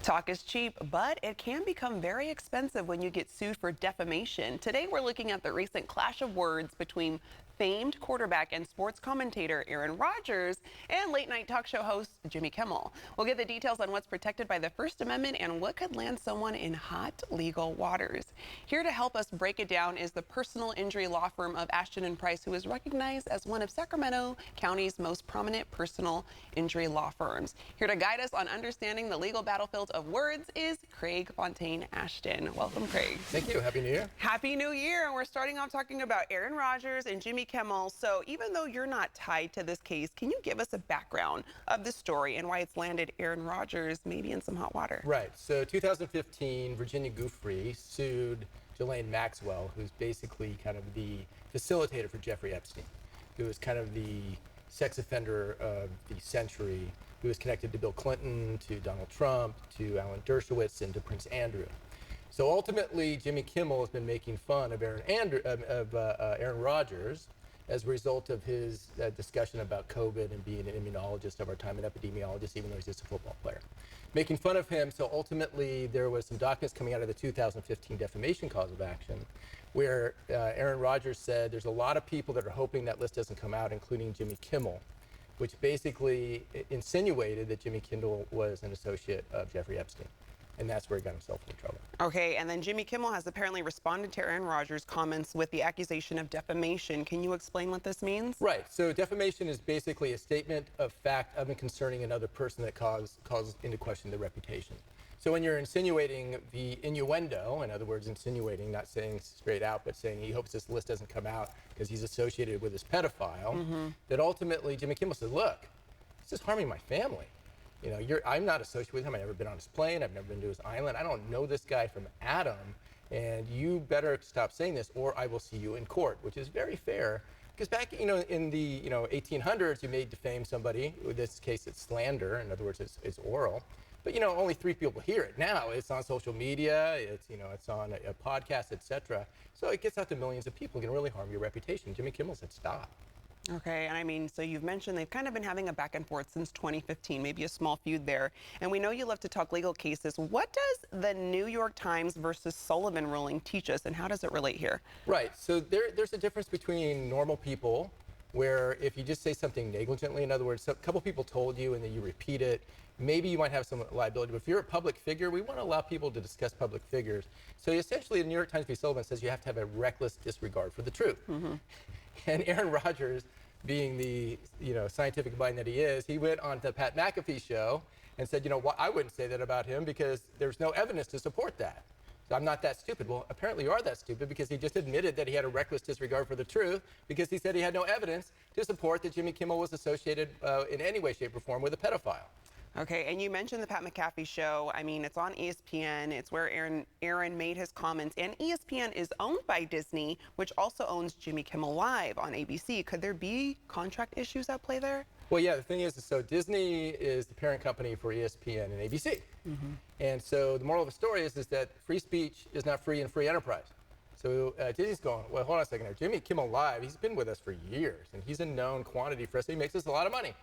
Talk is cheap, but it can become very expensive when you get sued for defamation. Today, we're looking at the recent clash of words between famed quarterback and sports commentator Aaron Rodgers and late-night talk show host Jimmy Kimmel. We'll get the details on what's protected by the First Amendment and what could land someone in hot legal waters. Here to help us break it down is the personal injury law firm of Ashton and Price, who is recognized as one of Sacramento County's most prominent personal injury law firms. Here to guide us on understanding the legal battlefield of words is Craig Fontaine Ashton. Welcome, Craig. Thank you. Happy New Year. Happy New Year. And we're starting off talking about Aaron Rodgers and Jimmy Kimmel. So even though you're not tied to this case, can you give us a background of the story and why it's landed Aaron Rodgers maybe in some hot water? Right. So 2015, Virginia Giuffre sued Ghislaine Maxwell, who's basically kind of the facilitator for Jeffrey Epstein, who was kind of the sex offender of the century, who was connected to Bill Clinton, to Donald Trump, to Alan Dershowitz, and to Prince Andrew. So ultimately, Jimmy Kimmel has been making fun of Aaron Rodgers as a result of his discussion about COVID and being an immunologist of our time, an epidemiologist, even though he's just a football player. Making fun of him, so ultimately there was some documents coming out of the 2015 defamation cause of action where Aaron Rodgers said there's a lot of people that are hoping that list doesn't come out, including Jimmy Kimmel, which basically insinuated that Jimmy Kimmel was an associate of Jeffrey Epstein. And that's where he got himself in trouble. Okay, and then Jimmy Kimmel has apparently responded to Aaron Rodgers' comments with the accusation of defamation. Can you explain what this means? Right. So defamation is basically a statement of fact of and concerning another person that calls into question the reputation. So when you're insinuating the innuendo, in other words, insinuating, not saying straight out, but saying he hopes this list doesn't come out because he's associated with this pedophile, that ultimately Jimmy Kimmel said, look, this is harming my family. You know, I'm not associated with him. I've never been on his plane. I've never been to his island. I don't know this guy from Adam. And you better stop saying this or I will see you in court, which is very fair. Because back, in the, 1800s, you may defame somebody. In this case, it's slander. In other words, it's oral. But, only 3 people hear it. Now it's on social media. It's on a podcast, etc. So it gets out to millions of people. It can really harm your reputation. Jimmy Kimmel said stop. Okay, and I mean, so you've mentioned they've kind of been having a back and forth since 2015, maybe a small feud there. And we know you love to talk legal cases. What does the New York Times versus Sullivan ruling teach us, and how does it relate here? Right, so there's a difference between normal people, where if you just say something negligently, in other words, a couple people told you and then you repeat it, maybe you might have some liability. But if you're a public figure, we want to allow people to discuss public figures. So essentially, the New York Times v. Sullivan says you have to have a reckless disregard for the truth. And Aaron Rodgers, being the scientific mind that he is, he went on the Pat McAfee show and said, I wouldn't say that about him because there's no evidence to support that. So I'm not that stupid. Well, apparently you are that stupid because he just admitted that he had a reckless disregard for the truth because he said he had no evidence to support that Jimmy Kimmel was associated in any way, shape, or form with a pedophile. Okay, and you mentioned the Pat McAfee show. I mean, it's on ESPN. It's where Aaron made his comments. And ESPN is owned by Disney, which also owns Jimmy Kimmel Live on ABC. Could there be contract issues at play there? Well, yeah, the thing is, so Disney is the parent company for ESPN and ABC. And so the moral of the story is that free speech is not free in free enterprise. So Disney's going, well, hold on a second here. Jimmy Kimmel Live, he's been with us for years, and he's a known quantity for us. So he makes us a lot of money.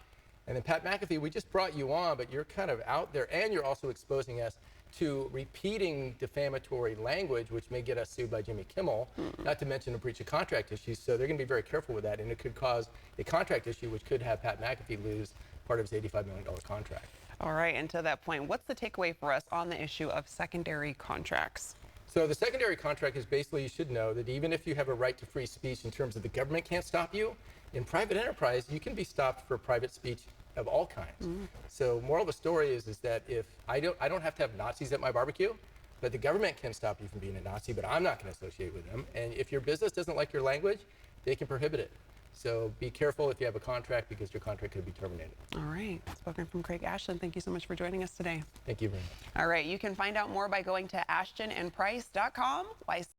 And then Pat McAfee, we just brought you on, but you're kind of out there, and you're also exposing us to repeating defamatory language, which may get us sued by Jimmy Kimmel, not to mention a breach of contract issues. So they're going to be very careful with that, and it could cause a contract issue, which could have Pat McAfee lose part of his $85 million contract. All right, and to that point, what's the takeaway for us on the issue of secondary contracts? So the secondary contract is basically, you should know that even if you have a right to free speech in terms of the government can't stop you, in private enterprise, you can be stopped for private speech of all kinds. So moral of the story is that if I don't have to have Nazis at my barbecue, but the government can stop you from being a Nazi, but I'm not going to associate with them. And if your business doesn't like your language, they can prohibit it. So be careful if you have a contract because your contract could be terminated. All right. Spoken from Craig Ashton. Thank you so much for joining us today. Thank you very much. All right. You can find out more by going to ashtonandprice.com.